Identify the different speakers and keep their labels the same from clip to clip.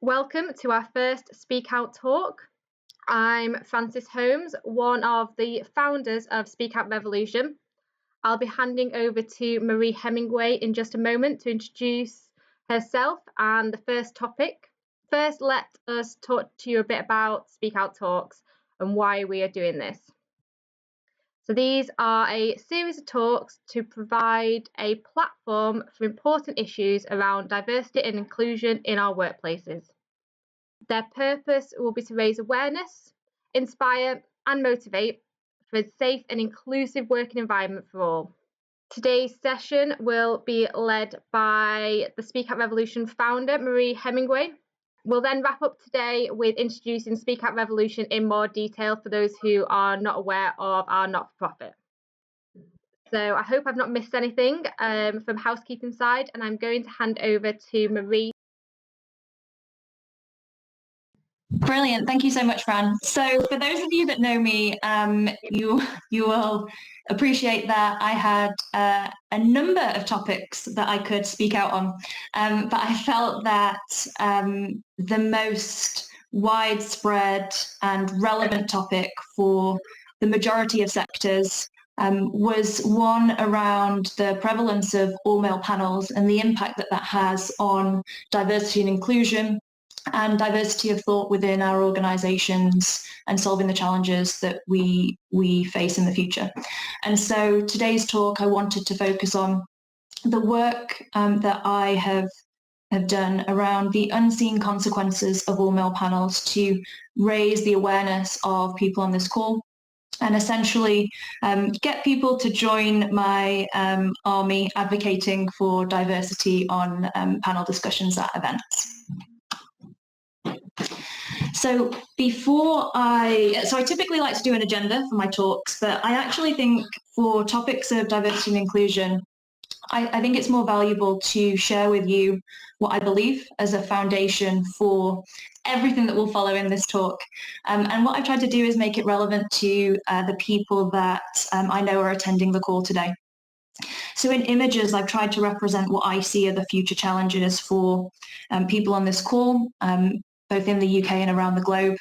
Speaker 1: Welcome to our first Speak Out talk. I'm Frances Holmes, one of the founders of Speak Out Revolution. I'll be handing over to Marie Hemingway in just a moment to introduce herself and the first topic. First, let us talk to you a bit about Speak Out Talks and why we are doing this. So these are a series of talks to provide a platform for important issues around diversity and inclusion in our workplaces. Their purpose will be to raise awareness, inspire and motivate for a safe and inclusive working environment for all. Today's session will be led by the Speak Out Revolution founder, Marie Hemingway. We'll then wrap up today with introducing Speak Out Revolution in more detail for those who are not aware of our not-for-profit. So I hope I've not missed anything from housekeeping side, and I'm going to hand over to Marie.
Speaker 2: Brilliant. Thank you so much, Fran. So for those of you that know me, you will appreciate that I had a number of topics that I could speak out on, but I felt that the most widespread and relevant topic for the majority of sectors was one around the prevalence of all-male panels and the impact that that has on diversity and inclusion and diversity of thought within our organisations and solving the challenges that we face in the future. And so today's talk, I wanted to focus on the work that I have done around the unseen consequences of all-male panels to raise the awareness of people on this call and essentially get people to join my army advocating for diversity on panel discussions at events. So I typically like to do an agenda for my talks, but I actually think for topics of diversity and inclusion, I think it's more valuable to share with you what I believe as a foundation for everything that will follow in this talk. And what I've tried to do is make it relevant to the people that I know are attending the call today. So in images, I've tried to represent what I see are the future challenges for people on this call, both in the UK and around the globe.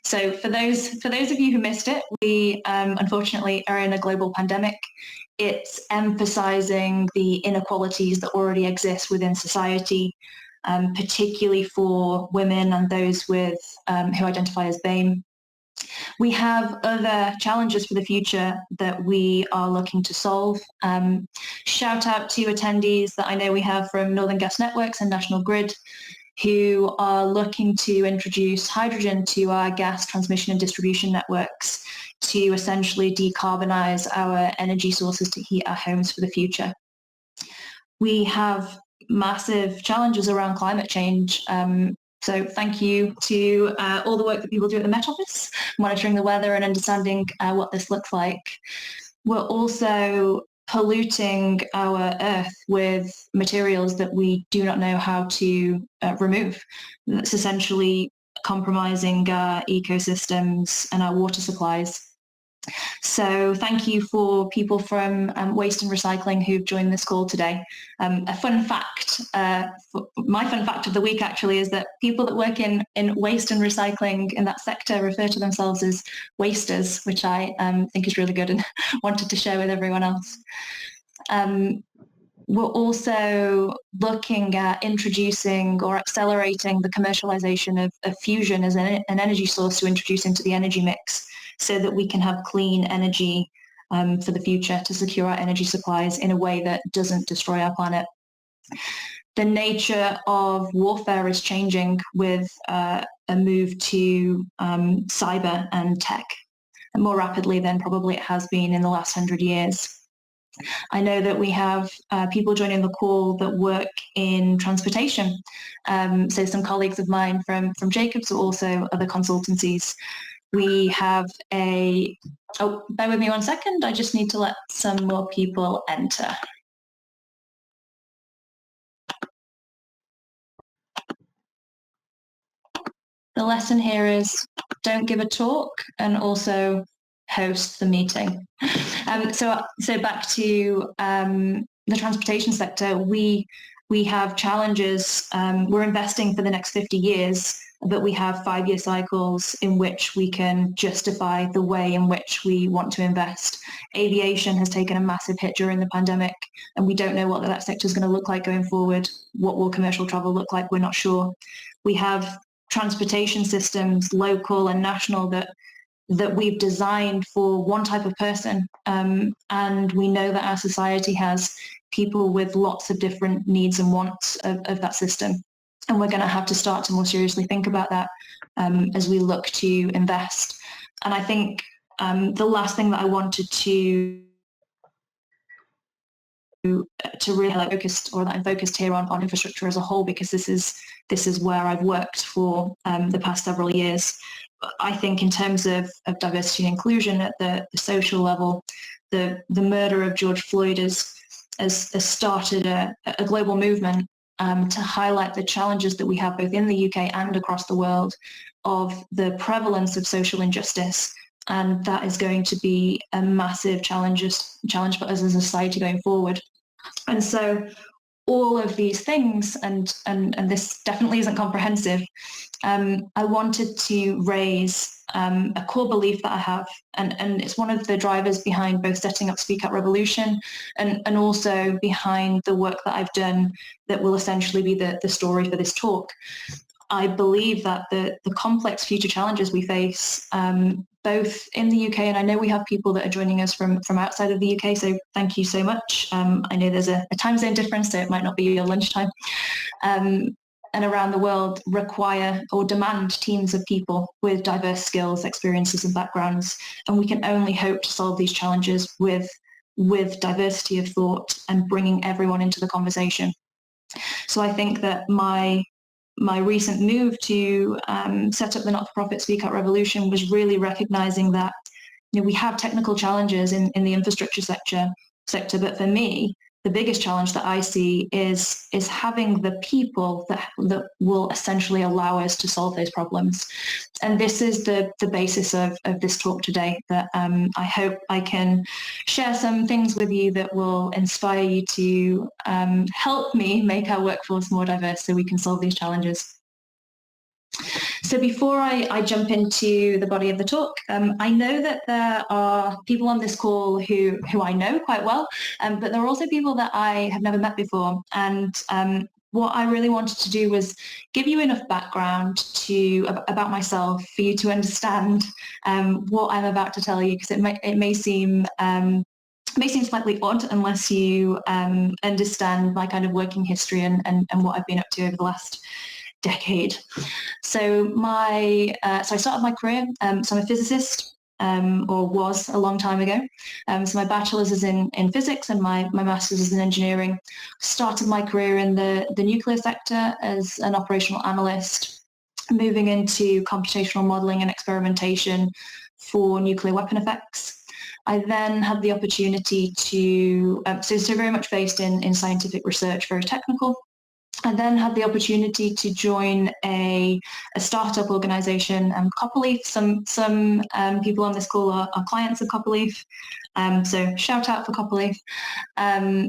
Speaker 2: So for those of you who missed it, we unfortunately are in a global pandemic. It's emphasizing the inequalities that already exist within society, particularly for women and those with who identify as BAME. We have other challenges for the future that we are looking to solve. Shout out to attendees that I know we have from Northern Gas Networks and National Grid, who are looking to introduce hydrogen to our gas transmission and distribution networks to essentially decarbonize our energy sources to heat our homes for the future. We have massive challenges around climate change. So thank you to all the work that people do at the Met Office, monitoring the weather and understanding what this looks like. We're also polluting our earth with materials that we do not know how to remove. That's essentially compromising our ecosystems and our water supplies. So thank you for people from Waste and Recycling who've joined this call today. A fun fact, my fun fact of the week actually, is that people that work in waste and recycling in that sector refer to themselves as wasters, which I think is really good and wanted to share with everyone else. We're also looking at introducing or accelerating the commercialization of fusion as an energy source to introduce into the energy mix, so that we can have clean energy for the future to secure our energy supplies in a way that doesn't destroy our planet. The nature of warfare is changing with a move to cyber and tech more rapidly than probably it has been in the last 100 years. I know that we have people joining the call that work in transportation. So some colleagues of mine from Jacobs, but also other consultancies. We have bear with me 1 second. I just need to let some more people enter. The lesson here is don't give a talk and also host the meeting. So back to the transportation sector, we We have challenges. We're investing for the next 50 years, but we have 5-year cycles in which we can justify the way in which we want to invest. Aviation has taken a massive hit during the pandemic, and we don't know what that sector is going to look like going forward. What will commercial travel look like? We're not sure. We have transportation systems, local and national, that we've designed for one type of person. And we know that our society has people with lots of different needs and wants of that system. And we're going to have to start to more seriously think about that as we look to invest. And I think the last thing that I wanted to really I'm focused here on infrastructure as a whole, because this is where I've worked for the past several years. I think in terms of diversity and inclusion at the social level, the murder of George Floyd has started a global movement to highlight the challenges that we have both in the UK and across the world of the prevalence of social injustice. And that is going to be a massive challenge for us as a society going forward. And so all of these things, and this definitely isn't comprehensive, I wanted to raise a core belief that I have, and it's one of the drivers behind both setting up Speak Out Revolution and also behind the work that I've done that will essentially be the story for this talk. I believe that the complex future challenges we face, both in the UK, and I know we have people that are joining us from outside of the UK, so thank you so much. I know there's a time zone difference, so it might not be your lunchtime. And around the world require or demand teams of people with diverse skills, experiences and backgrounds. And we can only hope to solve these challenges with diversity of thought and bringing everyone into the conversation. So I think that my recent move to set up the not-for-profit Speak Out Revolution was really recognizing that we have technical challenges in the infrastructure sector, but for me, the biggest challenge that I see is having the people that will essentially allow us to solve those problems. And this is the basis of this talk today, that I hope I can share some things with you that will inspire you to help me make our workforce more diverse so we can solve these challenges. So before I jump into the body of the talk, I know that there are people on this call who I know quite well, but there are also people that I have never met before. And what I really wanted to do was give you enough background about myself for you to understand what I'm about to tell you, because it may seem slightly odd unless you understand my kind of working history and what I've been up to over the last decade. So I started my career, so I'm a physicist, or was a long time ago. So my bachelor's is in physics and my master's is in engineering. Started my career in the nuclear sector as an operational analyst, moving into computational modelling and experimentation for nuclear weapon effects. I then had the opportunity to, so very much based in scientific research, very technical. I then had the opportunity to join a startup organisation, Copperleaf. Some people on this call are clients of Copperleaf, so shout out for Copperleaf.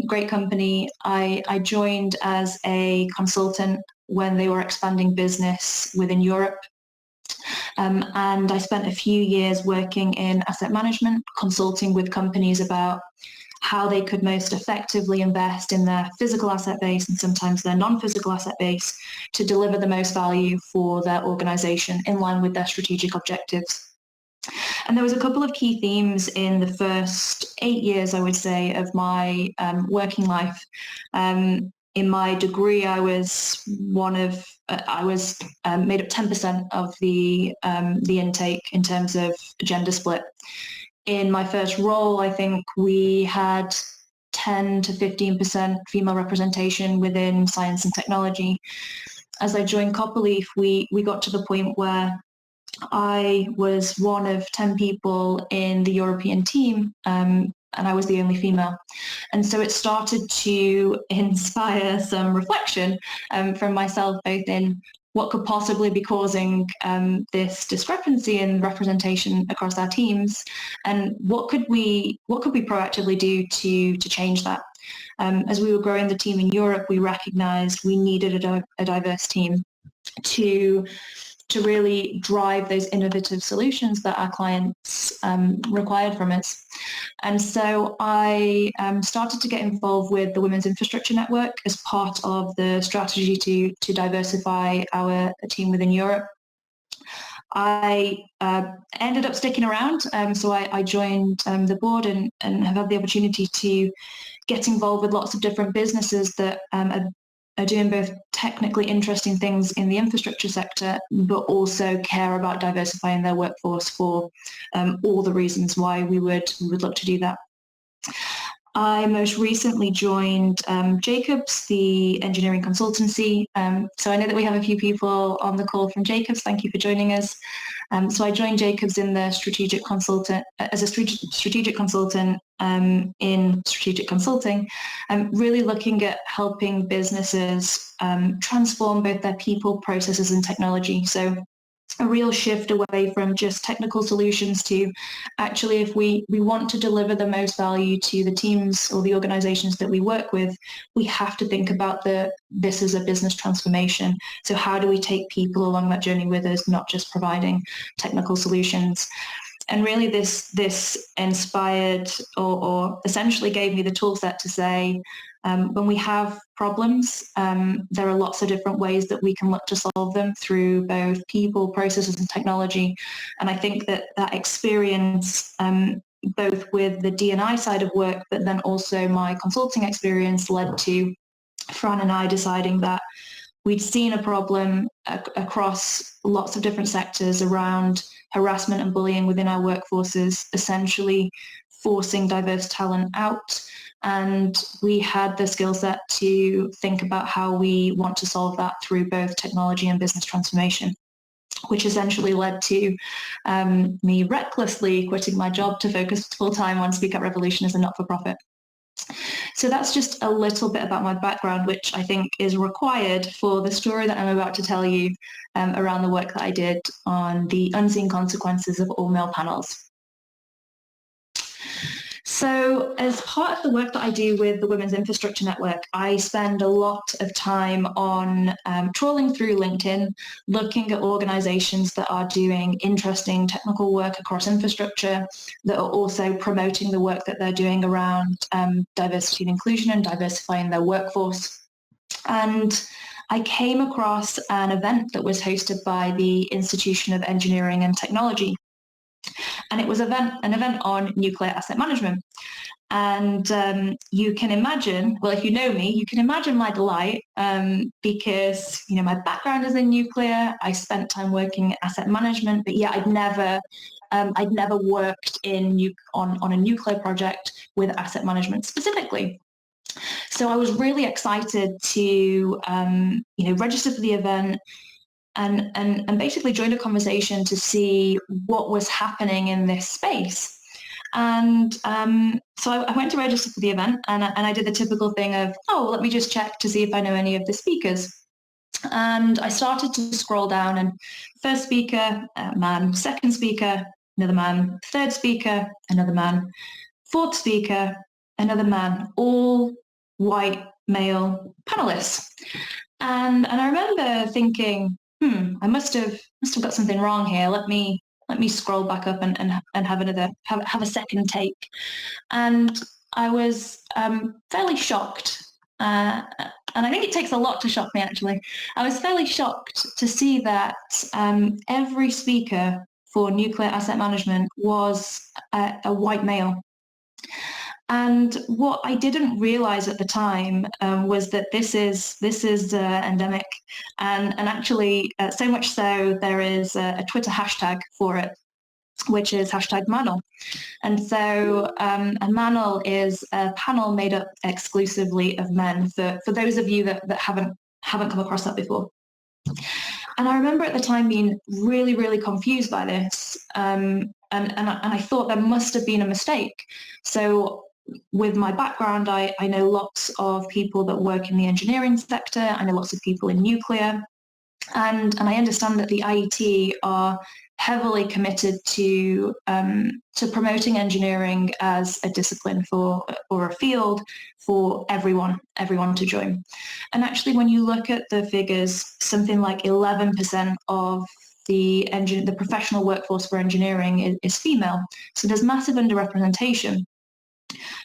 Speaker 2: Great company. I joined as a consultant when they were expanding business within Europe. And I spent a few years working in asset management, consulting with companies about how they could most effectively invest in their physical asset base and sometimes their non-physical asset base to deliver the most value for their organization in line with their strategic objectives. And there was a couple of key themes in the first 8 years, I would say, of my working life. In my degree, I was made up 10% of the intake in terms of gender split. In my first role, I think we had 10 to 15% female representation within science and technology. As I joined Copperleaf, we got to the point where I was one of 10 people in the European team, and I was the only female. And so it started to inspire some reflection from myself, both in what could possibly be causing this discrepancy in representation across our teams, and what could we proactively do to change that. as we were growing the team in Europe, we recognized we needed a diverse team to really drive those innovative solutions that our clients required from us. And so I started to get involved with the Women's Infrastructure Network as part of the strategy to diversify our team within Europe. I ended up sticking around, so I joined the board and have had the opportunity to get involved with lots of different businesses that are doing both technically interesting things in the infrastructure sector, but also care about diversifying their workforce for all the reasons why we would look to do that. I most recently joined Jacobs, the engineering consultancy. So I know that we have a few people on the call from Jacobs. Thank you for joining us. So I joined Jacobs in the strategic consultant as a strategic consultant in strategic consulting, really looking at helping businesses transform both their people, processes, and technology. So a real shift away from just technical solutions to actually, if we want to deliver the most value to the teams or the organizations that we work with, we have to think about this as a business transformation. So how do we take people along that journey with us, not just providing technical solutions? And really this inspired or essentially gave me the tool set to say, when we have problems, there are lots of different ways that we can look to solve them through both people, processes, and technology. And I think that experience, both with the D&I side of work, but then also my consulting experience, led to Fran and I deciding that we'd seen a problem across lots of different sectors around harassment and bullying within our workforces, essentially forcing diverse talent out. And we had the skill set to think about how we want to solve that through both technology and business transformation, which essentially led to me recklessly quitting my job to focus full-time on Speak Out Revolution as a not-for-profit. So that's just a little bit about my background, which I think is required for the story that I'm about to tell you around the work that I did on the unseen consequences of all-male panels. So as part of the work that I do with the Women's Infrastructure Network, I spend a lot of time on trawling through LinkedIn, looking at organizations that are doing interesting technical work across infrastructure, that are also promoting the work that they're doing around diversity and inclusion and diversifying their workforce. And I came across an event that was hosted by the Institution of Engineering and Technology. And it was an event on nuclear asset management. And you can imagine, well, if you know me, you can imagine my delight because, you know, my background is in nuclear. I spent time working in asset management, but yeah, I'd never worked on a nuclear project with asset management specifically. So I was really excited to, register for the event, and basically joined a conversation to see what was happening in this space. And so I went to register for the event, and I did the typical thing of, let me just check to see if I know any of the speakers. And I started to scroll down, and first speaker, man, second speaker, another man, third speaker, another man, fourth speaker, another man, all white male panelists. And I remember thinking, I must have got something wrong here. Let me scroll back up and have a second take. And I was fairly shocked. And I think it takes a lot to shock me, actually. I was fairly shocked to see that every speaker for nuclear asset management was a white male. And what I didn't realize at the time was that this is endemic, and actually so much so there is a Twitter hashtag for it, which is #Manel. And so a Manel is a panel made up exclusively of men. For those of you that haven't come across that before. And I remember at the time being really, really confused by this, and I thought there must have been a mistake. So with my background, I know lots of people that work in the engineering sector. I know lots of people in nuclear. And I understand that the IET are heavily committed to promoting engineering as a discipline or a field for everyone to join. And actually, when you look at the figures, something like 11% of the professional workforce for engineering is female. So there's massive underrepresentation.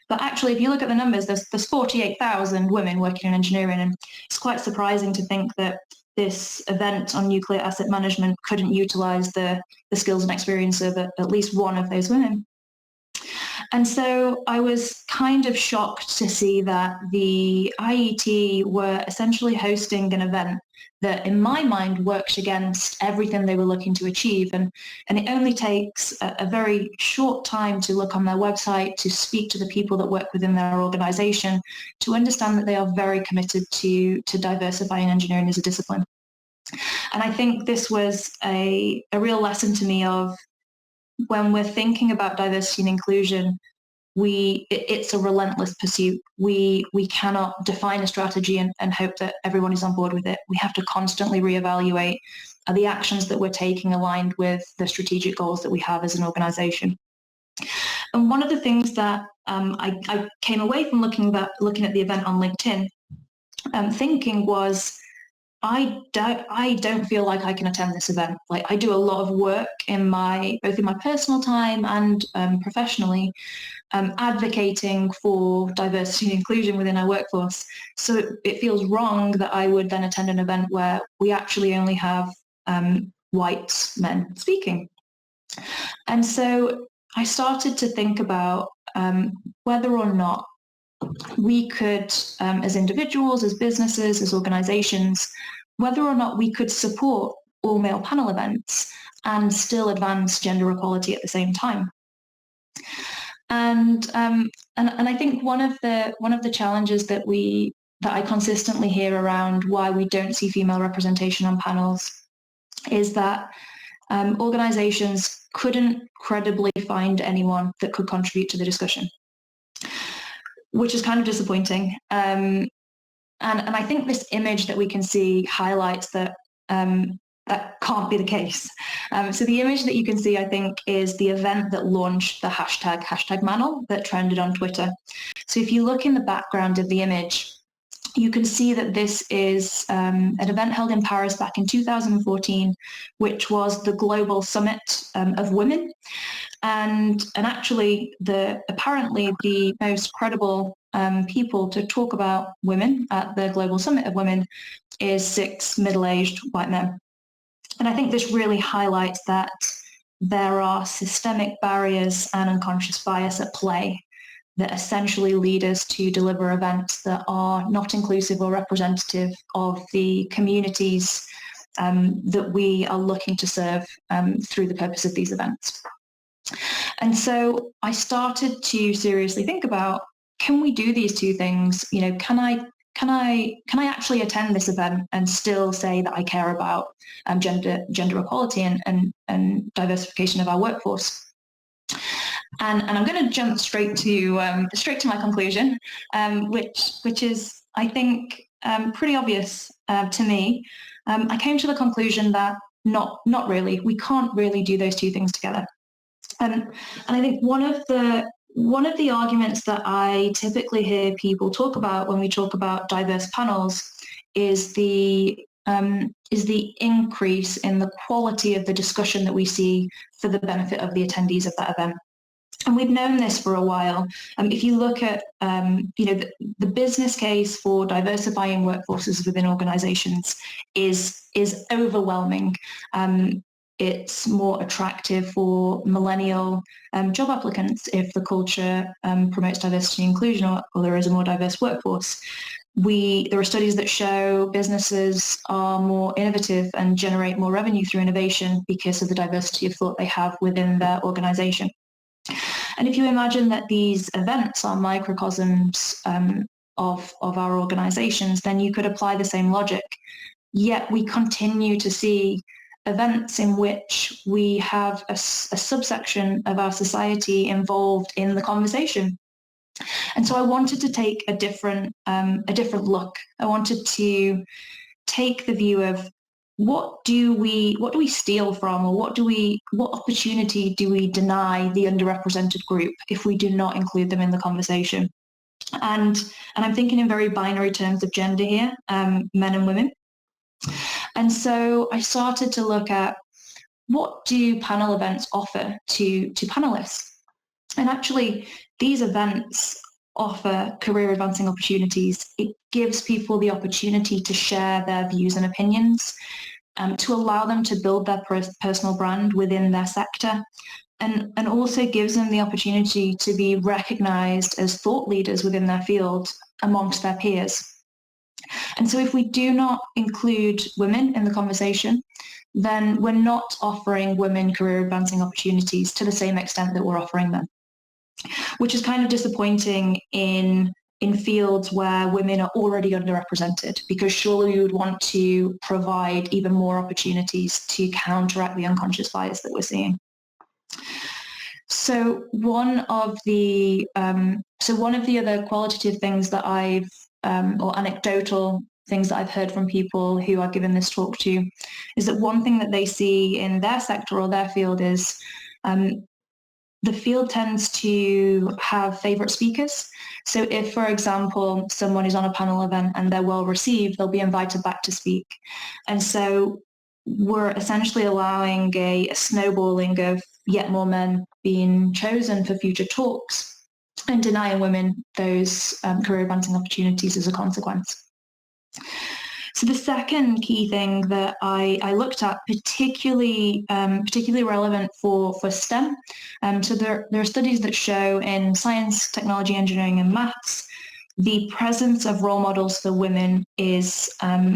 Speaker 2: But actually, if you look at the numbers, there's 48,000 women working in engineering, and it's quite surprising to think that this event on nuclear asset management couldn't utilise the skills and experience of at least one of those women. And so I was kind of shocked to see that the IET were essentially hosting an event that, in my mind, worked against everything they were looking to achieve. And it only takes a very short time to look on their website, to speak to the people that work within their organisation, to understand that they are very committed to diversifying engineering as a discipline. And I think this was a real lesson to me of, when we're thinking about diversity and inclusion, it's a relentless pursuit. We cannot define a strategy and hope that everyone is on board with it. We have to constantly reevaluate, are the actions that we're taking aligned with the strategic goals that we have as an organisation? And one of the things that I came away from looking at the event on LinkedIn, thinking was, I don't feel like I can attend this event. Like, I do a lot of work both in my personal time and professionally, advocating for diversity and inclusion within our workforce. So it feels wrong that I would then attend an event where we actually only have white men speaking. And so I started to think about whether or not we could, as individuals, as businesses, as organisations, whether or not we could support all male panel events and still advance gender equality at the same time. And I think one of the challenges that I consistently hear around why we don't see female representation on panels is that organisations couldn't credibly find anyone that could contribute to the discussion, which is kind of disappointing. And I think this image that we can see highlights that that can't be the case. So the image that you can see, I think, is the event that launched the hashtag Manel that trended on Twitter. So if you look in the background of the image, you can see that this is an event held in Paris back in 2014, which was the Global Summit of Women. And actually, apparently the most credible people to talk about women at the Global Summit of Women is 6 middle-aged white men. And I think this really highlights that there are systemic barriers and unconscious bias at play that essentially lead us to deliver events that are not inclusive or representative of the communities that we are looking to serve through the purpose of these events. And so I started to seriously think about, can we do these two things? You know, can I actually attend this event and still say that I care about gender equality and diversification of our workforce? And I'm going to jump straight to my conclusion, which is, I think, pretty obvious to me. I came to the conclusion that not really. We can't really do those two things together. And I think one of the arguments that I typically hear people talk about when we talk about diverse panels is the increase in the quality of the discussion that we see for the benefit of the attendees of that event. And we've known this for a while. If you look at the business case for diversifying workforces within organizations is overwhelming. It's more attractive for millennial job applicants if the culture promotes diversity and inclusion, or there is a more diverse workforce. There are studies that show businesses are more innovative and generate more revenue through innovation because of the diversity of thought they have within their organization. And if you imagine that these events are microcosms of our organizations, then you could apply the same logic. Yet we continue to see events in which we have a subsection of our society involved in the conversation. And so I wanted to take a different look. I wanted to take the view of, what do we steal from, or what opportunity do we deny the underrepresented group if we do not include them in the conversation? And I'm thinking in very binary terms of gender here, men and women. And so I started to look at, what do panel events offer to panelists? And actually, these events offer career advancing opportunities. It gives people the opportunity to share their views and opinions, to allow them to build their personal brand within their sector, and also gives them the opportunity to be recognized as thought leaders within their field amongst their peers. And so if we do not include women in the conversation, then we're not offering women career advancing opportunities to the same extent that we're offering them, which is kind of disappointing in fields where women are already underrepresented, because surely we would want to provide even more opportunities to counteract the unconscious bias that we're seeing. So one of the other qualitative things that I've or anecdotal things that I've heard from people who I've given this talk to, is that one thing that they see in their sector or their field is the field tends to have favorite speakers. So if, for example, someone is on a panel event and they're well received, they'll be invited back to speak. And so we're essentially allowing a snowballing of yet more men being chosen for future talks, and denying women those career advancing opportunities as a consequence. So the second key thing that I looked at, particularly relevant for STEM, so there are studies that show in science, technology, engineering, and maths, the presence of role models for women is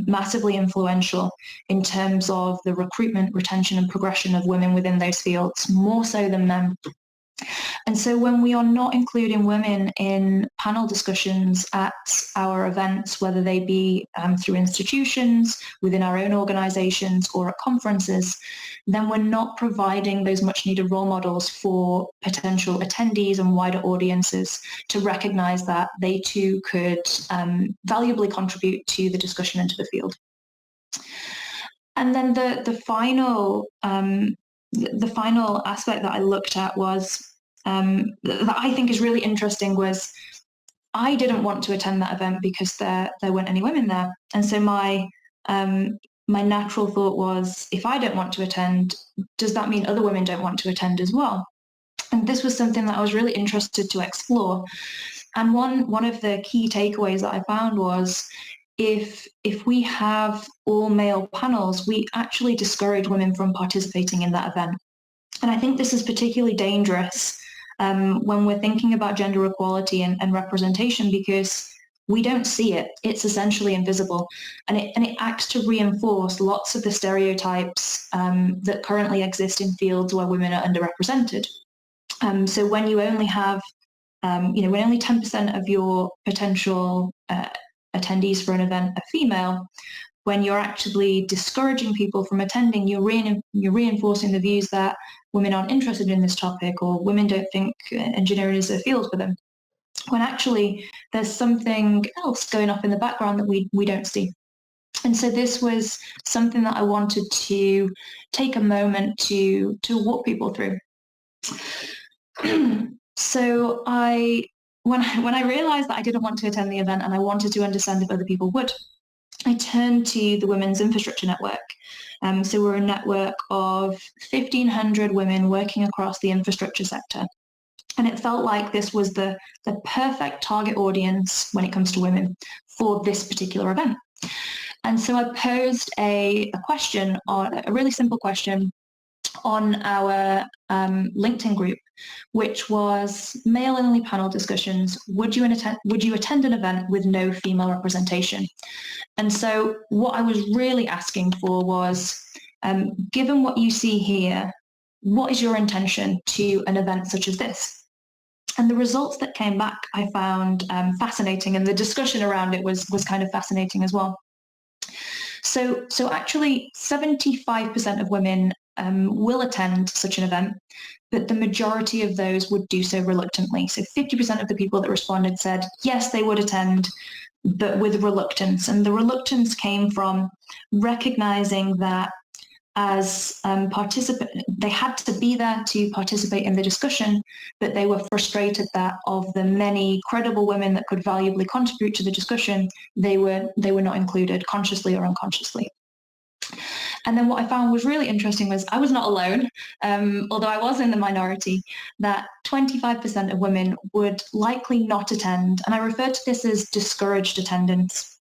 Speaker 2: massively influential in terms of the recruitment, retention, and progression of women within those fields, more so than men. And so when we are not including women in panel discussions at our events, whether they be through institutions, within our own organisations, or at conferences, then we're not providing those much needed role models for potential attendees and wider audiences to recognise that they too could valuably contribute to the discussion and to the field. And then the final aspect that I looked at was that I think is really interesting was, I didn't want to attend that event because there weren't any women there. And so my natural thought was, if I don't want to attend, does that mean other women don't want to attend as well? And this was something that I was really interested to explore. And one of the key takeaways that I found was, if we have all male panels, we actually discourage women from participating in that event. And I think this is particularly dangerous when we're thinking about gender equality and representation, because we don't see it. It's essentially invisible. And it acts to reinforce lots of the stereotypes that currently exist in fields where women are underrepresented. So when you only have, when only 10% of your potential attendees for an event are female, when you're actually discouraging people from attending, you're reinforcing the views that women aren't interested in this topic, or women don't think engineering is a field for them, when actually there's something else going off in the background that we don't see. And so this was something that I wanted to take a moment to walk people through. So when I realized that I didn't want to attend the event and I wanted to understand if other people would, I turned to the Women's Infrastructure Network. So we're a network of 1,500 women working across the infrastructure sector. And it felt like this was the perfect target audience when it comes to women for this particular event. And so I posed a question, a really simple question, on our LinkedIn group, which was male-only panel discussions. Would you attend an event with no female representation? And so what I was really asking for was, given what you see here, what is your intention to an event such as this? And the results that came back I found fascinating, and the discussion around it was kind of fascinating as well. So actually 75% of women will attend such an event, but the majority of those would do so reluctantly. So 50% of the people that responded said yes, they would attend, but with reluctance. And the reluctance came from recognizing that as participants, they had to be there to participate in the discussion, but they were frustrated that of the many credible women that could valuably contribute to the discussion, they were not included, consciously or unconsciously. And then what I found was really interesting was I was not alone, although I was in the minority, that 25% of women would likely not attend. And I referred to this as discouraged attendance.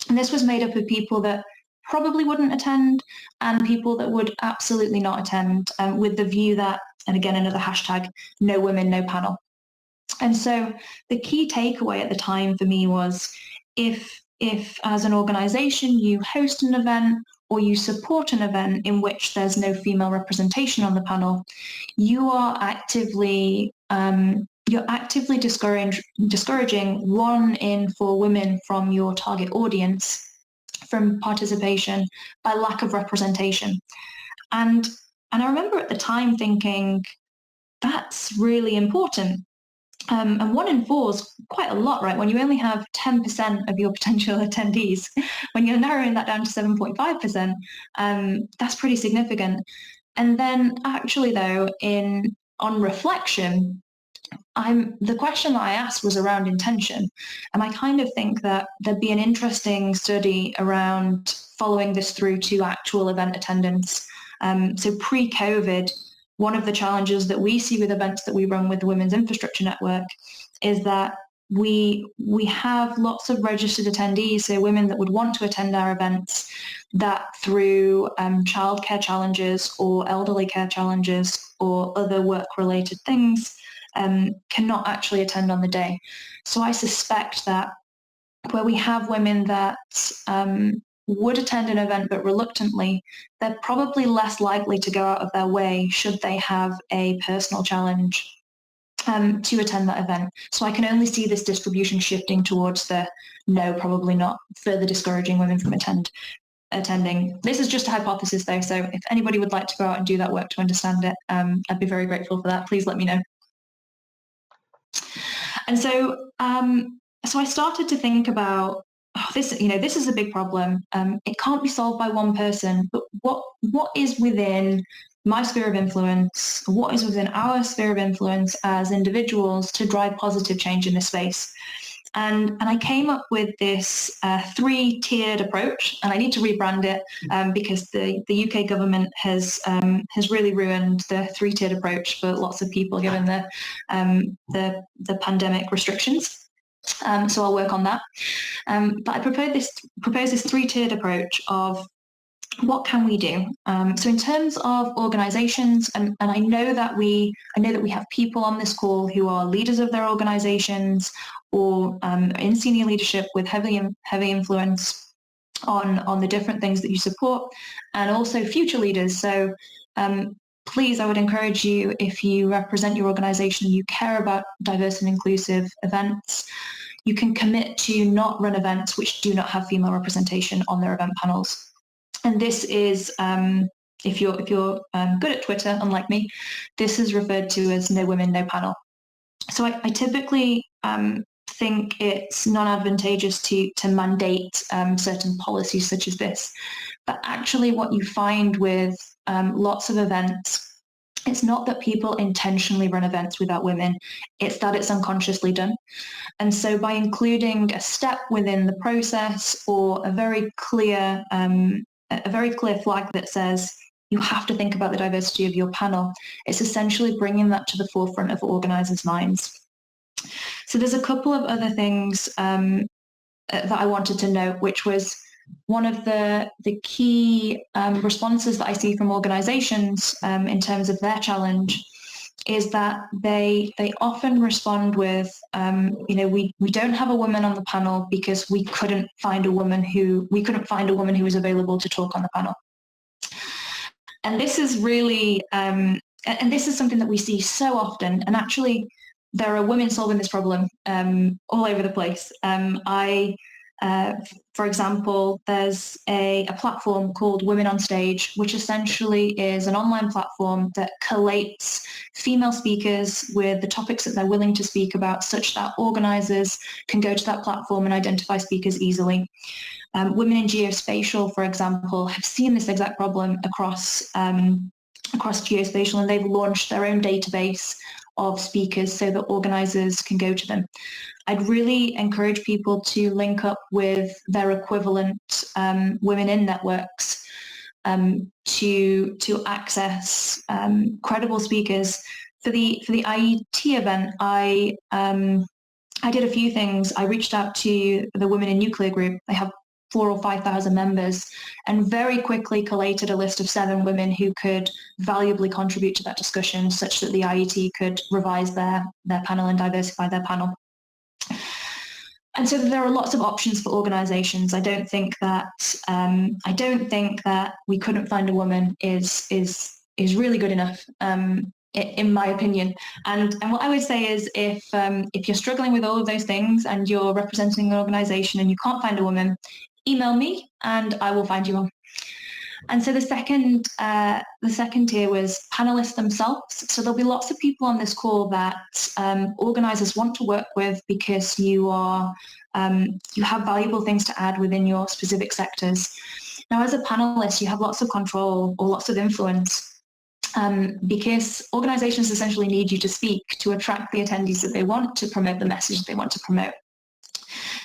Speaker 2: And this was made up of people that probably wouldn't attend and people that would absolutely not attend, with the view that, and again, another hashtag, no women, no panel. And so the key takeaway at the time for me was if as an organisation you host an event or you support an event in which there's no female representation on the panel, you are actively discouraging 1 in 4 women from your target audience from participation by lack of representation. And I remember at the time thinking, that's really important. And 1 in 4 is quite a lot, right? When you only have 10% of your potential attendees, when you're narrowing that down to 7.5%, that's pretty significant. And then actually though, on reflection, the question that I asked was around intention. And I kind of think that there'd be an interesting study around following this through to actual event attendance. So pre-COVID, one of the challenges that we see with events that we run with the Women's Infrastructure Network is that we have lots of registered attendees, so women that would want to attend our events, that through childcare challenges or elderly care challenges or other work-related things cannot actually attend on the day. So I suspect that where we have women that would attend an event but reluctantly, they're probably less likely to go out of their way should they have a personal challenge to attend that event. So I can only see this distribution shifting towards the no, probably not, further discouraging women from attending. This is just a hypothesis though, so if anybody would like to go out and do that work to understand it, I'd be very grateful for that. Please let me know. And so I started to think about this is a big problem. It can't be solved by one person, but what is within my sphere of influence, what is within our sphere of influence as individuals to drive positive change in this space? And I came up with this 3-tiered approach, and I need to rebrand it because the UK government has really ruined the 3-tiered approach for lots of people given the pandemic restrictions. So I'll work on that. But I propose this 3-tiered approach of what can we do? So in terms of organizations, and I know that we have people on this call who are leaders of their organizations or in senior leadership with heavy influence on the different things that you support, and also future leaders. So please, I would encourage you, if you represent your organization, you care about diverse and inclusive events, you can commit to not run events which do not have female representation on their event panels. And this is, if you're good at Twitter, unlike me, this is referred to as no women, no panel. So I typically think it's non-advantageous to mandate certain policies such as this. But actually what you find with lots of events, it's not that people intentionally run events without women, it's that it's unconsciously done. And so by including a step within the process or a very clear flag that says you have to think about the diversity of your panel, it's essentially bringing that to the forefront of organisers' minds. So there's a couple of other things that I wanted to note, which was one of the key responses that I see from organisations in terms of their challenge is that they often respond with, we don't have a woman on the panel because we couldn't find a woman who was available to talk on the panel. And this is really, and this is something that we see so often. And actually, there are women solving this problem all over the place. For example, there's a platform called Women on Stage, which essentially is an online platform that collates female speakers with the topics that they're willing to speak about, such that organisers can go to that platform and identify speakers easily. Women in Geospatial, for example, have seen this exact problem across Geospatial, and they've launched their own database of speakers so that organisers can go to them. I'd really encourage people to link up with their equivalent women in networks to access credible speakers. For the IET event, I did a few things. I reached out to the Women in Nuclear group. They have 4,000 or 5,000 members, and very quickly collated a list of 7 women who could valuably contribute to that discussion, such that the IET could revise their panel and diversify their panel. And so there are lots of options for organisations. I don't think that we couldn't find a woman is really good enough. In my opinion. And what I would say is if you're struggling with all of those things and you're representing an organisation and you can't find a woman, email me and I will find you one. And so the second tier was panelists themselves. So there'll be lots of people on this call that organisers want to work with because you have valuable things to add within your specific sectors. Now, as a panelist, you have lots of control or lots of influence. Because organisations essentially need you to speak to attract the attendees that they want, to promote the message they want to promote.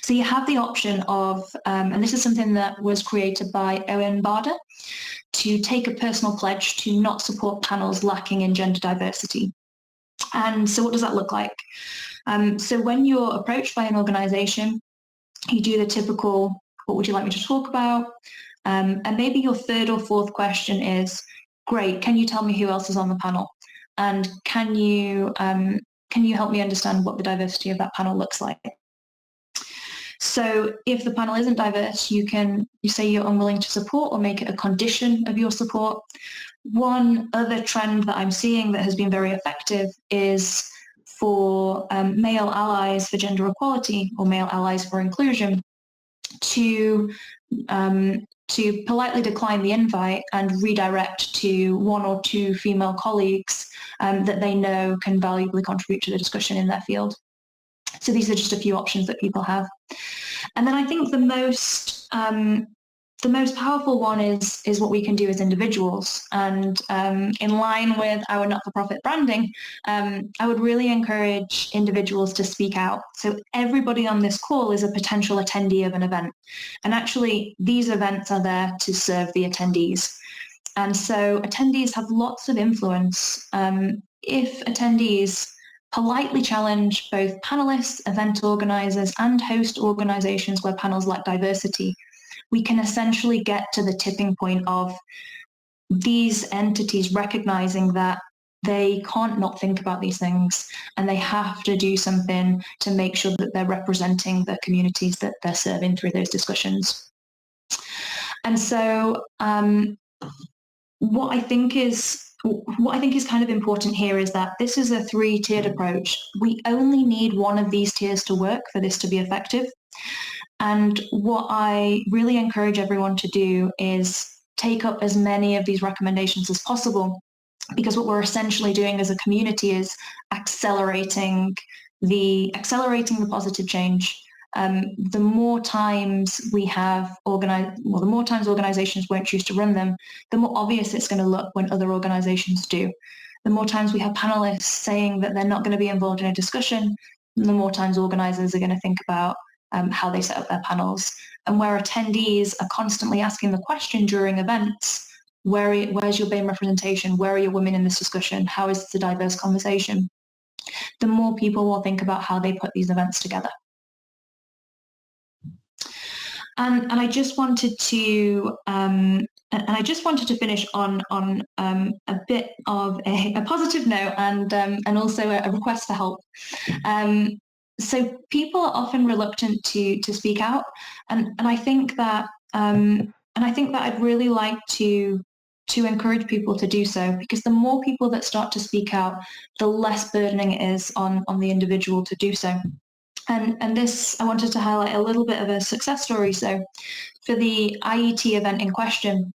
Speaker 2: So you have the option of, and this is something that was created by Owen Barder, to take a personal pledge to not support panels lacking in gender diversity. And so what does that look like? So when you're approached by an organisation, you do the typical, what would you like me to talk about? And maybe your third or fourth question is, great, can you tell me who else is on the panel? And can you help me understand what the diversity of that panel looks like? So if the panel isn't diverse, you say you're unwilling to support or make it a condition of your support. One other trend that I'm seeing that has been very effective is for male allies for gender equality or male allies for inclusion to politely decline the invite and redirect to 1 or 2 female colleagues that they know can valuably contribute to the discussion in their field. So these are just a few options that people have. And then I think the most powerful one is what we can do as individuals. And in line with our not-for-profit branding, I would really encourage individuals to speak out. So everybody on this call is a potential attendee of an event. And actually, these events are there to serve the attendees. And so attendees have lots of influence. If attendees politely challenge both panelists, event organisers, and host organisations where panels lack diversity, we can essentially get to the tipping point of these entities recognising that they can't not think about these things and they have to do something to make sure that they're representing the communities that they're serving through those discussions. And so what I think is kind of important here is that this is a 3-tiered approach. We only need one of these tiers to work for this to be effective. And what I really encourage everyone to do is take up as many of these recommendations as possible, because what we're essentially doing as a community is accelerating the positive change. The more times we have the more times organizations won't choose to run them, the more obvious it's going to look when other organizations do. The more times we have panelists saying that they're not going to be involved in a discussion, the more times organizers are going to think about how they set up their panels. And where attendees are constantly asking the question during events, where's your BAME representation? Where are your women in this discussion? How is this a diverse conversation? The more people will think about how they put these events together. And I just wanted to finish on a bit of a positive note and also a request for help. So people are often reluctant to speak out, and I think that I'd really like to encourage people to do so, because the more people that start to speak out, the less burdening it is on the individual to do so. And this, I wanted to highlight a little bit of a success story. So for the IET event in question,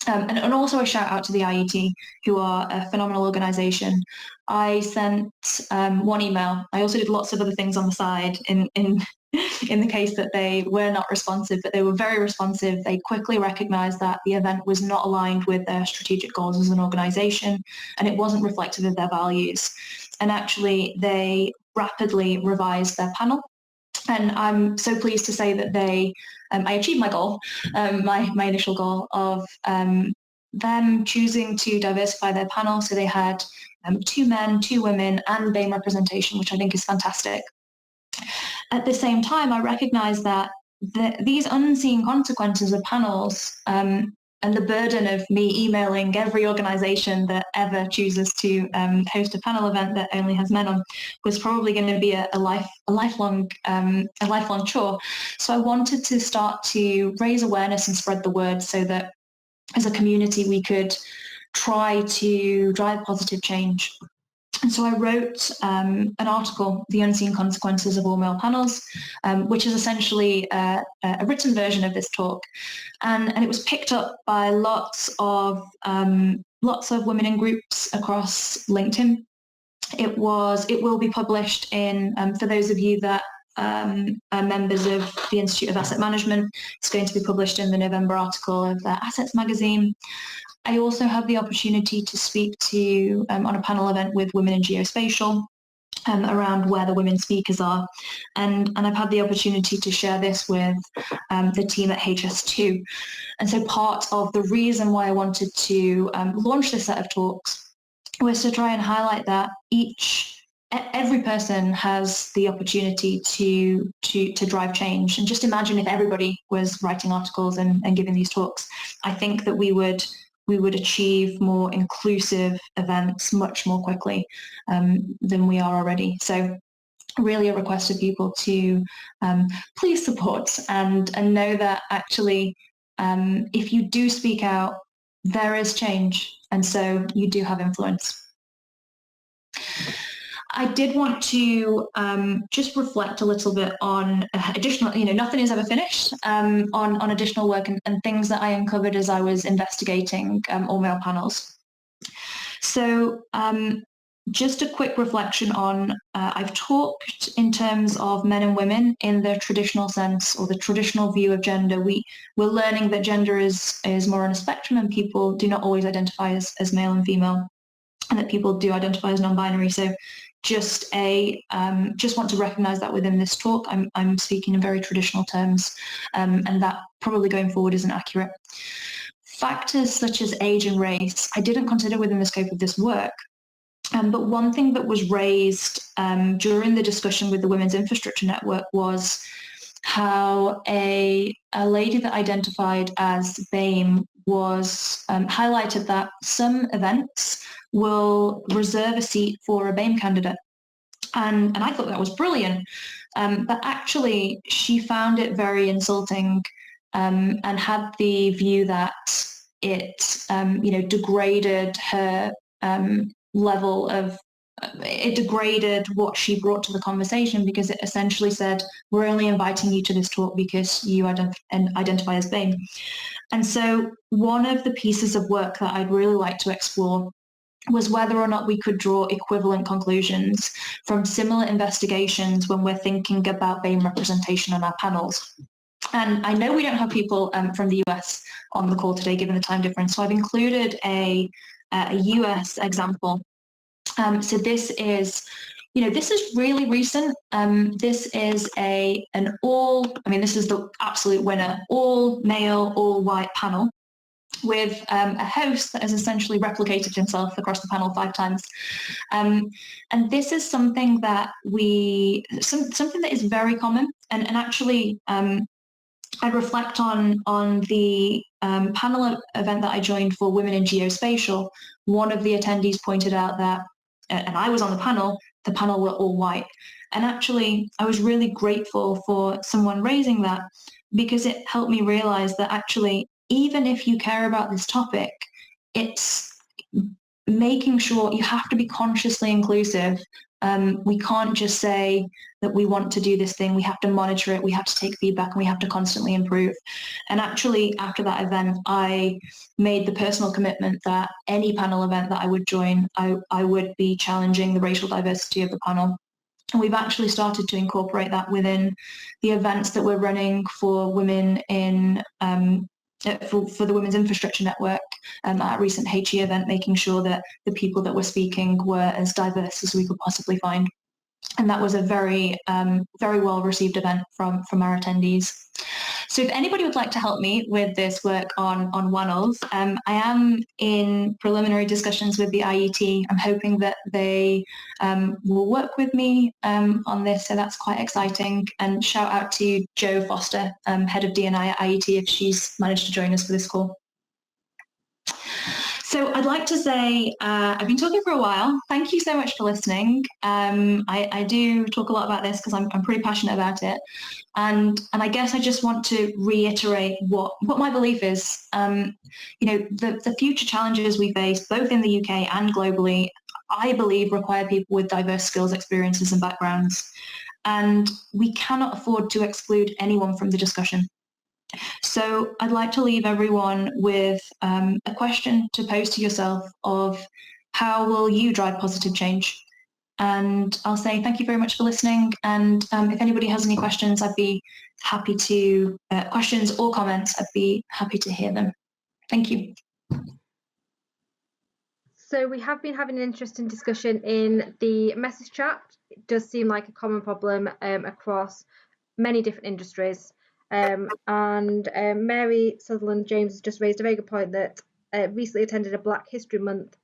Speaker 2: and also a shout out to the IET, who are a phenomenal organisation. I sent one email. I also did lots of other things on the side in in the case that they were not responsive, but they were very responsive. They quickly recognised that the event was not aligned with their strategic goals as an organisation, and it wasn't reflective of their values. And actually, they rapidly revised their panel. And I'm so pleased to say that I achieved my goal, my initial goal of them choosing to diversify their panel. So they had 2 men, 2 women, and BAME representation, which I think is fantastic. At the same time, I recognise that these unseen consequences of panels and the burden of me emailing every organisation that ever chooses to host a panel event that only has men on was probably going to be a lifelong chore. So I wanted to start to raise awareness and spread the word so that as a community we could try to drive positive change. And so I wrote an article, The Unseen Consequences of All-Male Panels, which is essentially a written version of this talk. And it was picked up by lots of women in groups across LinkedIn. It will be published in, for those of you that are members of the Institute of Asset Management, it's going to be published in the November article of Assets magazine. I also have the opportunity to speak to on a panel event with women in geospatial around where the women speakers are. And I've had the opportunity to share this with the team at HS2. And so part of the reason why I wanted to launch this set of talks was to try and highlight that every person has the opportunity to drive change. And just imagine if everybody was writing articles and giving these talks. I think that we would achieve more inclusive events much more quickly than we are already. So really a request to people to please support and know that actually if you do speak out, there is change, and so you do have influence. I did want to just reflect a little bit on additional, nothing is ever finished, on additional work and things that I uncovered as I was investigating all-male panels. So just a quick reflection on, I've talked in terms of men and women in the traditional sense or the traditional view of gender. We're learning that gender is more on a spectrum and people do not always identify as male and female, and that people do identify as non-binary. So just want to recognise that within this talk, I'm speaking in very traditional terms, and that probably going forward isn't accurate. Factors such as age and race, I didn't consider within the scope of this work. But one thing that was raised during the discussion with the Women's Infrastructure Network was how a lady that identified as BAME was highlighted that some events will reserve a seat for a BAME candidate. And I thought that was brilliant. But actually, she found it very insulting and had the view that it, degraded her level of, it degraded what she brought to the conversation, because it essentially said, we're only inviting you to this talk because you identify as BAME. And so one of the pieces of work that I'd really like to explore was whether or not we could draw equivalent conclusions from similar investigations when we're thinking about BAME representation on our panels. And I know we don't have people from the US on the call today, given the time difference, so I've included a US example. So this is, this is really recent. This is this is the absolute winner, all male, all white panel with a host that has essentially replicated himself across the panel 5 times. And this is something that something that is very common. And actually, I reflect on the panel event that I joined for Women in Geospatial. One of the attendees pointed out that, and I was on the panel were all white. And actually, I was really grateful for someone raising that, because it helped me realize that actually, even if you care about this topic, it's making sure you have to be consciously inclusive We can't just say that we want to do this thing. We have to monitor it. We have to take feedback, and we have to constantly improve. And actually, after that event, I made the personal commitment that any panel event that I would join, I would be challenging the racial diversity of the panel. And we've actually started to incorporate that within the events that we're running for women in for the Women's Infrastructure Network at a recent HE event, making sure that the people that were speaking were as diverse as we could possibly find. And that was a very, very well received event from our attendees. So if anybody would like to help me with this work on WANLs, I am in preliminary discussions with the IET. I'm hoping that they will work with me on this, so that's quite exciting. And shout out to Jo Foster, head of D&I at IET, if she's managed to join us for this call. So I'd like to say I've been talking for a while. Thank you so much for listening. I do talk a lot about this because I'm pretty passionate about it. And I guess I just want to reiterate what my belief is. The future challenges we face, both in the UK and globally, I believe require people with diverse skills, experiences and backgrounds. And we cannot afford to exclude anyone from the discussion. So I'd like to leave everyone with a question to pose to yourself of how will you drive positive change? And I'll say thank you very much for listening. And if anybody has any questions, I'd be happy to, questions or comments, I'd be happy to hear them. Thank you.
Speaker 1: So we have been having an interesting discussion in the message chat. It does seem like a common problem across many different industries. Mary Sutherland James has just raised a very good point that recently attended a Black History Month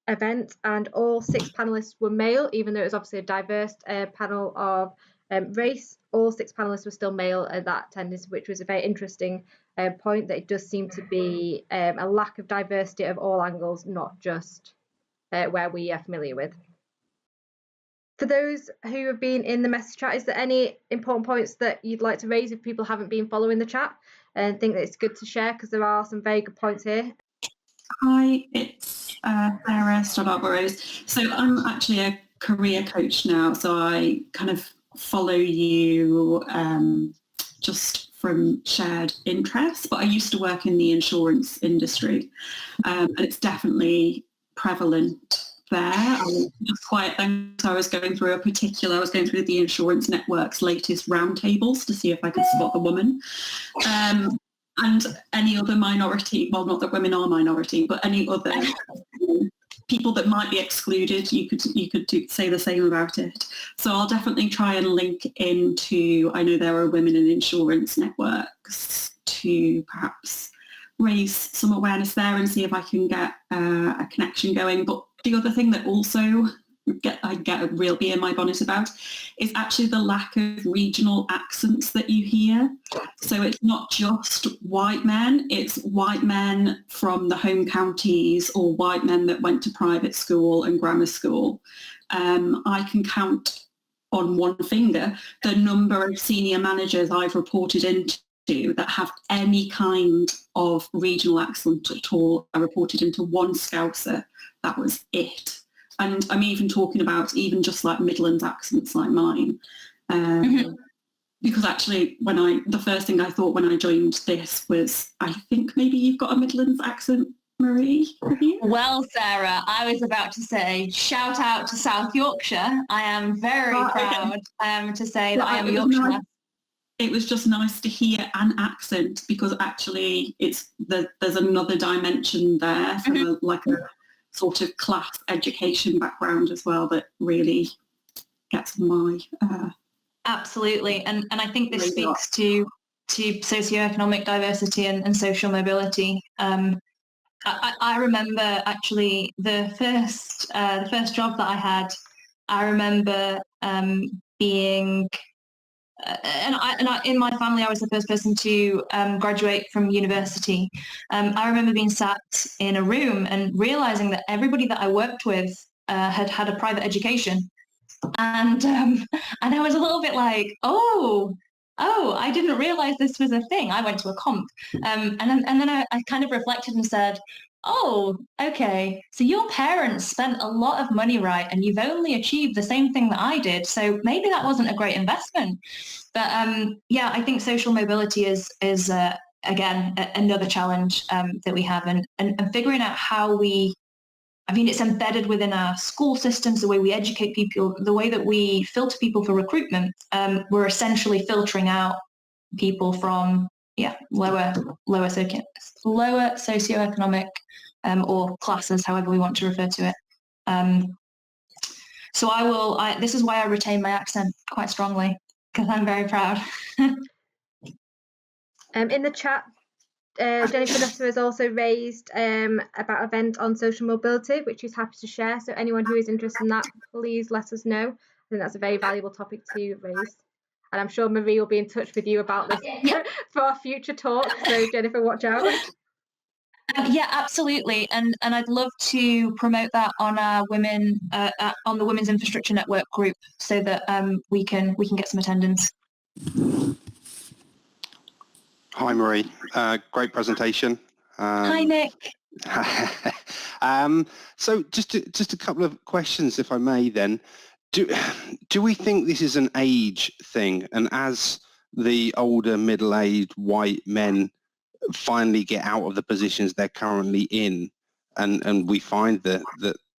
Speaker 1: event, and all 6 panelists were male, even though it was obviously a diverse panel of race. All 6 panelists were still male at that attendance, which was a very interesting point, that it does seem to be a lack of diversity of all angles, not just where we are familiar with. For those who have been in the message chat, is there any important points that you'd like to raise if people haven't been following the chat and think that it's good to share, because there are some very good points here?
Speaker 3: Hi, it's Sarah Stoddart-Burrows. So I'm actually a career coach now, so I kind of follow you just from shared interests, but I used to work in the insurance industry, and it's definitely prevalent there. I was just quiet then, so I was going through the insurance network's latest roundtables to see if I could spot the woman. And any other minority, well, not that women are minority, but any other people that might be excluded, you could say the same about it. So I'll definitely try and link into, I know there are women in insurance networks, to perhaps raise some awareness there and see if I can get a connection going. But the other thing that also I get a real bee in my bonnet about is actually the lack of regional accents that you hear. So it's not just white men, it's white men from the home counties or white men that went to private school and grammar school. I can count on one finger the number of senior managers I've reported into that have any kind of regional accent at all. I reported into one Scouser, that was it. And I'm even talking about even just like Midlands accents like mine. Because actually the first thing I thought when I joined this was, I think maybe you've got a Midlands accent, Marie, have you?
Speaker 2: Well, Sarah, I was about to say, shout out to South Yorkshire. I am very proud to say that I am Yorkshire.
Speaker 3: It was just nice to hear an accent, because actually there's another dimension there from a sort of class education background as well that really gets my
Speaker 2: absolutely, and I think this speaks to socioeconomic diversity and social mobility. I remember actually the first job that I had. I remember being in my family, I was the first person to graduate from university. I remember being sat in a room and realizing that everybody that I worked with had a private education, and I was a little bit like, oh, I didn't realize this was a thing. I went to a comp, and then I kind of reflected and said, oh, okay, so your parents spent a lot of money, right? And you've only achieved the same thing that I did. So maybe that wasn't a great investment. But yeah, I think social mobility is again, another challenge that we have, and figuring out how I mean, it's embedded within our school systems, the way we educate people, the way that we filter people for recruitment. We're essentially filtering out people from, lower socioeconomic or classes, however we want to refer to it. So this is why I retain my accent quite strongly, because I'm very proud.
Speaker 1: In the chat, Jennifer Nutter has also raised about event on social mobility, which she's happy to share. So anyone who is interested in that, please let us know. I think that's a very valuable topic to raise. And I'm sure Marie will be in touch with you about this for our future talks. So Jennifer, watch out.
Speaker 2: Yeah, absolutely, and I'd love to promote that on our women on the Women's Infrastructure Network group, so that we can get some attendance.
Speaker 4: Hi Marie, great presentation.
Speaker 2: Hi Nick.
Speaker 4: So just a couple of questions, if I may. Then, do we think this is an age thing, and as the older middle-aged white men finally get out of the positions they're currently in, and we find that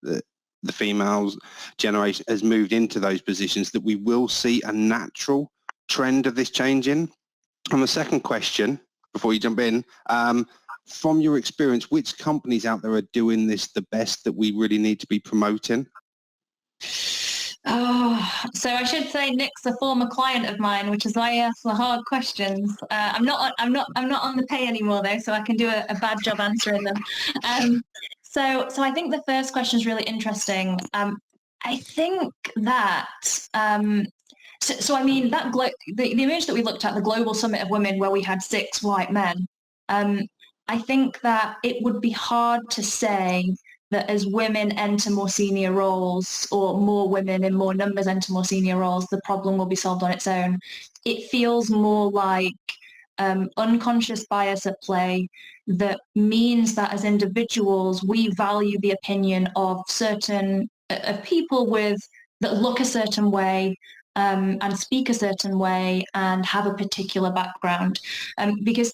Speaker 4: the females generation has moved into those positions, that we will see a natural trend of this changing? And the second question, before you jump in, from your experience, which companies out there are doing this the best that we really need to be promoting?
Speaker 2: Oh, so I should say Nick's a former client of mine, which is why I ask the hard questions. I'm not on the pay anymore though, so I can do a bad job answering them. So I think the first question is really interesting. I think that. So I mean, that the image that we looked at, the Global Summit of Women, where we had 6 white men, I think that it would be hard to say that as women enter more senior roles, or more women in more numbers enter more senior roles, the problem will be solved on its own. It feels more like unconscious bias at play that means that as individuals, we value the opinion of people that look a certain way, and speak a certain way and have a particular background. Because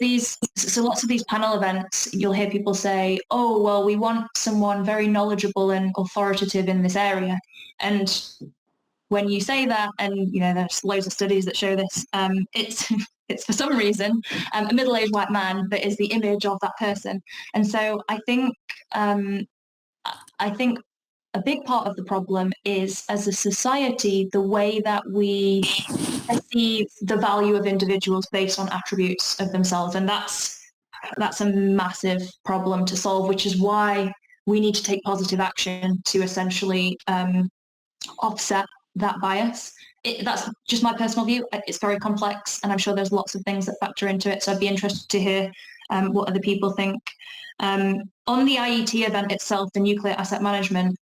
Speaker 2: lots of these panel events, you'll hear people say, oh, well, we want someone very knowledgeable and authoritative in this area. And when you say that, and there's loads of studies that show this, it's for some reason a middle-aged white man that is the image of that person. And so I think a big part of the problem is, as a society, the way that we perceive the value of individuals based on attributes of themselves. And that's a massive problem to solve, which is why we need to take positive action to essentially offset that bias. That's just my personal view. It's very complex, and I'm sure there's lots of things that factor into it. So I'd be interested to hear what other people think. On the IET event itself, the nuclear asset management,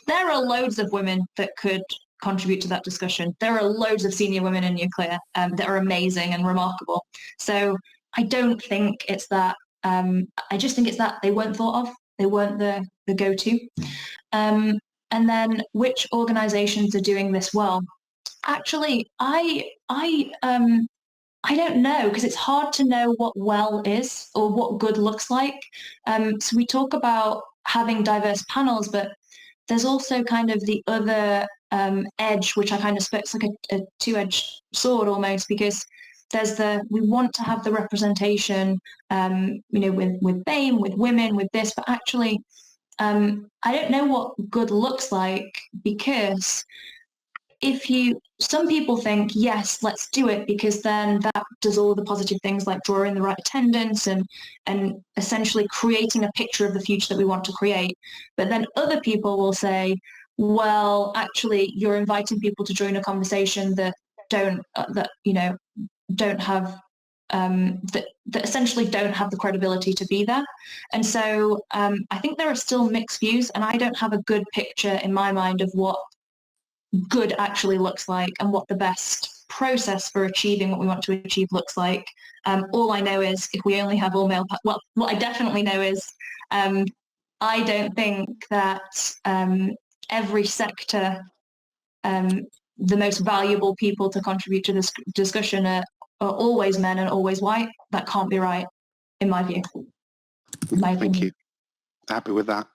Speaker 2: there are loads of women that could contribute to that discussion. There are loads of senior women in nuclear that are amazing and remarkable. So I don't think it's that. I just think it's that they weren't thought of. They weren't the go-to. And then which organisations are doing this well? Actually, I don't know, because it's hard to know what well is or what good looks like. So we talk about having diverse panels, but there's also kind of the other edge, which I kind of expect, like a two-edged sword almost, because there's we want to have the representation, with BAME, with women, with this, but actually, I don't know what good looks like, because some people think, yes, let's do it, because then that does all the positive things like drawing the right attendance and essentially creating a picture of the future that we want to create. But then other people will say, well, actually, you're inviting people to join a conversation that essentially don't have the credibility to be there. And so I think there are still mixed views, and I don't have a good picture in my mind of what good actually looks like and what the best process for achieving what we want to achieve looks like. All I know is if we only have all male, what I definitely know is I don't think that every sector, the most valuable people to contribute to this discussion are always men and always white. That can't be right, in my view.
Speaker 4: Thank you. Happy with that.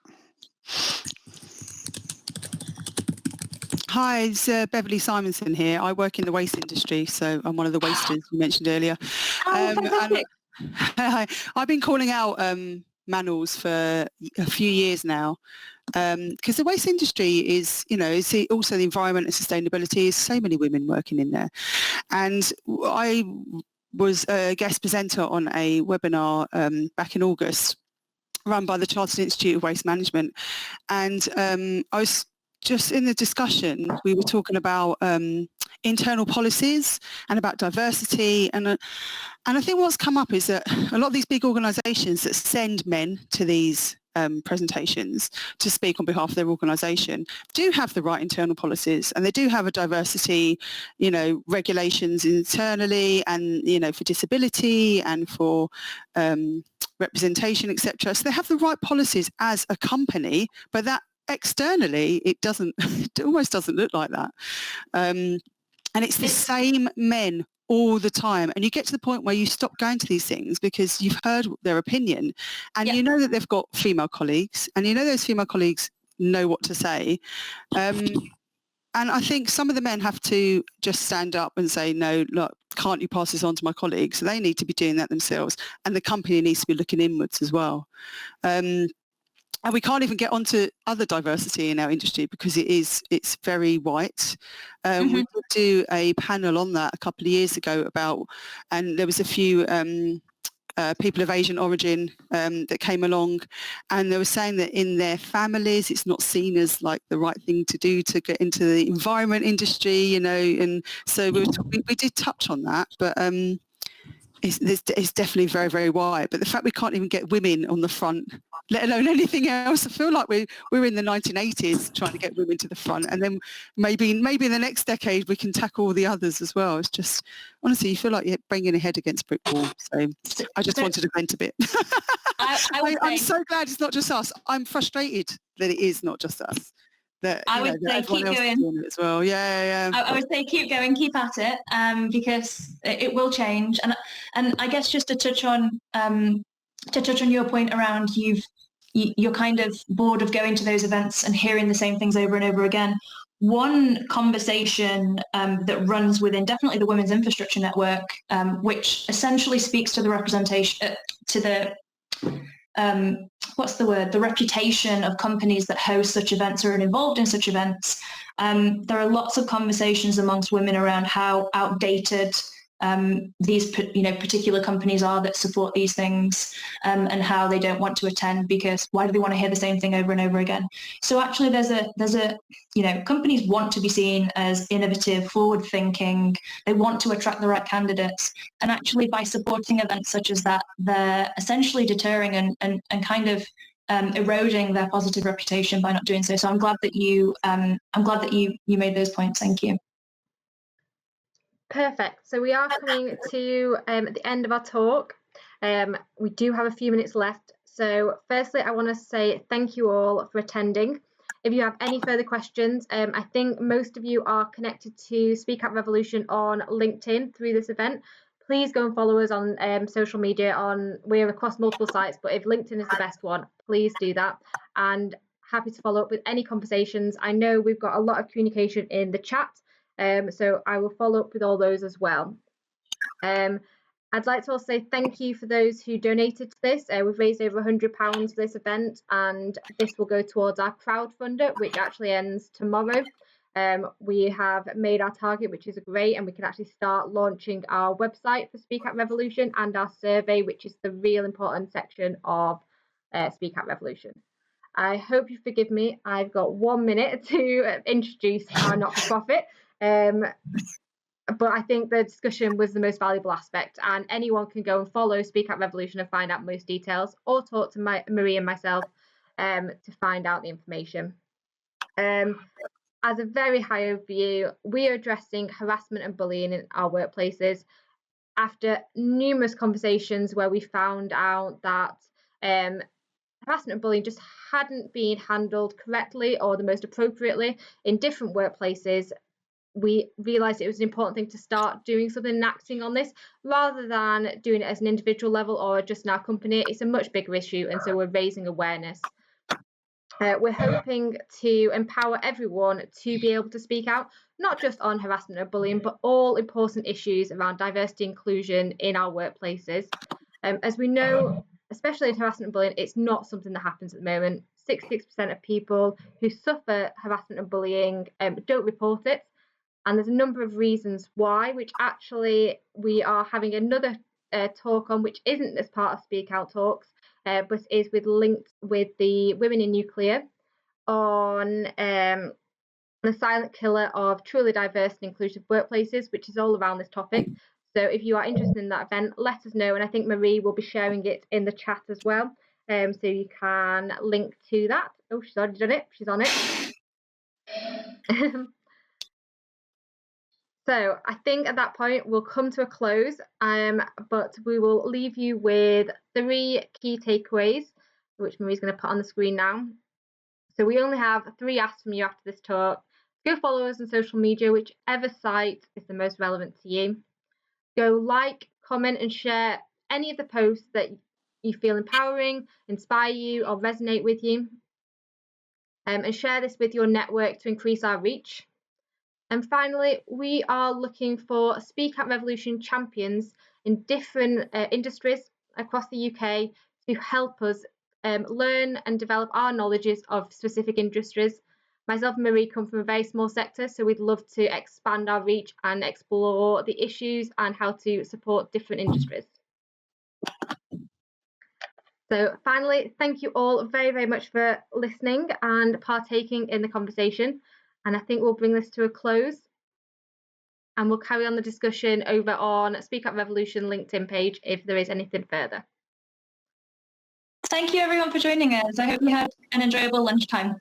Speaker 5: Hi, it's Beverly Simonson here. I work in the waste industry, so I'm one of the wasters you mentioned earlier.
Speaker 2: Fantastic.
Speaker 5: I've been calling out Manels for a few years now, because the waste industry is, it's also the environment and sustainability. There's so many women working in there. And I was a guest presenter on a webinar back in August run by the Chartered Institute of Waste Management. And I was just in the discussion, we were talking about internal policies and about diversity. And I think what's come up is that a lot of these big organisations that send men to these presentations to speak on behalf of their organisation do have the right internal policies, and they do have a diversity, regulations internally, and for disability and for representation, etc. So they have the right policies as a company, but that externally it almost doesn't look like that. And it's the same men all the time, and you get to the point where you stop going to these things because you've heard their opinion, and you know that they've got female colleagues, and those female colleagues know what to say, and I think some of the men have to just stand up and say, no, look, can't you pass this on to my colleagues? So they need to be doing that themselves, and the company needs to be looking inwards as well. And we can't even get onto other diversity in our industry because it's very white. We did do a panel on that a couple of years ago and there was a few people of Asian origin that came along, and they were saying that in their families it's not seen as like the right thing to do to get into the environment industry, and so we did touch on that, but it's definitely very, very wide. But the fact we can't even get women on the front, let alone anything else, I feel like we're in the 1980s trying to get women to the front, and then maybe in the next decade we can tackle all the others as well. It's just, honestly, you feel like you're banging your head against brick wall. So I just wanted to vent a bit. I'm so glad it's not just us. I'm frustrated that it is not just us. That
Speaker 2: I would say keep going
Speaker 5: as well. Yeah.
Speaker 2: I would say keep going, keep at it, because it will change. And I guess just to touch on your point around you're kind of bored of going to those events and hearing the same things over and over again. One conversation that runs within definitely the Women's Infrastructure Network, which essentially speaks to the representation, to the the reputation of companies that host such events or are involved in such events. There are lots of conversations amongst women around how outdated these particular companies are that support these things, and how they don't want to attend because why do they want to hear the same thing over and over again? So actually there's a companies want to be seen as innovative, forward thinking. They want to attract the right candidates, and actually by supporting events such as that, they're essentially deterring and kind of eroding their positive reputation by not doing so. So I'm glad that you made those points. Thank you.
Speaker 1: Perfect. So we are coming to the end of our talk. We do have a few minutes left. So firstly, I want to say thank you all for attending. If you have any further questions, I think most of you are connected to Speak Out Revolution on LinkedIn through this event. Please go and follow us on social media. We're across multiple sites, but if LinkedIn is the best one, please do that. And happy to follow up with any conversations. I know we've got a lot of communication in the chat. So I will follow up with all those as well. I'd like to also say thank you for those who donated to this. We've raised over £100 for this event, and this will go towards our crowdfunder, which actually ends tomorrow. We have made our target, which is great, and we can actually start launching our website for Speak Out Revolution and our survey, which is the real important section of Speak Out Revolution. I hope you forgive me. I've got 1 minute to introduce our not-for-profit. But I think the discussion was the most valuable aspect, and anyone can go and follow Speak Out Revolution and find out most details, or talk to Marie and myself to find out the information. As a very high overview, we are addressing harassment and bullying in our workplaces after numerous conversations where we found out that harassment and bullying just hadn't been handled correctly or the most appropriately in different workplaces, we realised it was an important thing to start doing something and acting on this rather than doing it as an individual level or just in our company. It's a much bigger issue, and so we're raising awareness. We're hoping to empower everyone to be able to speak out, not just on harassment and bullying, but all important issues around diversity and inclusion in our workplaces. As we know, especially in harassment and bullying, it's not something that happens at the moment. 66% of people who suffer harassment and bullying don't report it. And there's a number of reasons why, which actually we are having another talk on, which isn't as part of Speak Out Talks, but is linked with the Women in Nuclear on the silent killer of truly diverse and inclusive workplaces, which is all around this topic. So if you are interested in that event, let us know. And I think Marie will be sharing it in the chat as well. So you can link to that. Oh, she's already done it. She's on it. So I think at that point we'll come to a close, but we will leave you with 3 key takeaways, which Marie's going to put on the screen now. So we only have 3 asks from you after this talk. Go follow us on social media, whichever site is the most relevant to you. Go like, comment and share any of the posts that you feel empowering, inspire you or resonate with you. And share this with your network to increase our reach. And finally, we are looking for Speak Out Revolution champions in different industries across the UK to help us learn and develop our knowledges of specific industries. Myself and Marie come from a very small sector, so we'd love to expand our reach and explore the issues and how to support different industries. So finally, thank you all very, very much for listening and partaking in the conversation. And I think we'll bring this to a close. And we'll carry on the discussion over on Speak Up Revolution LinkedIn page if there is anything further.
Speaker 2: Thank you everyone for joining us. I hope you had an enjoyable lunchtime.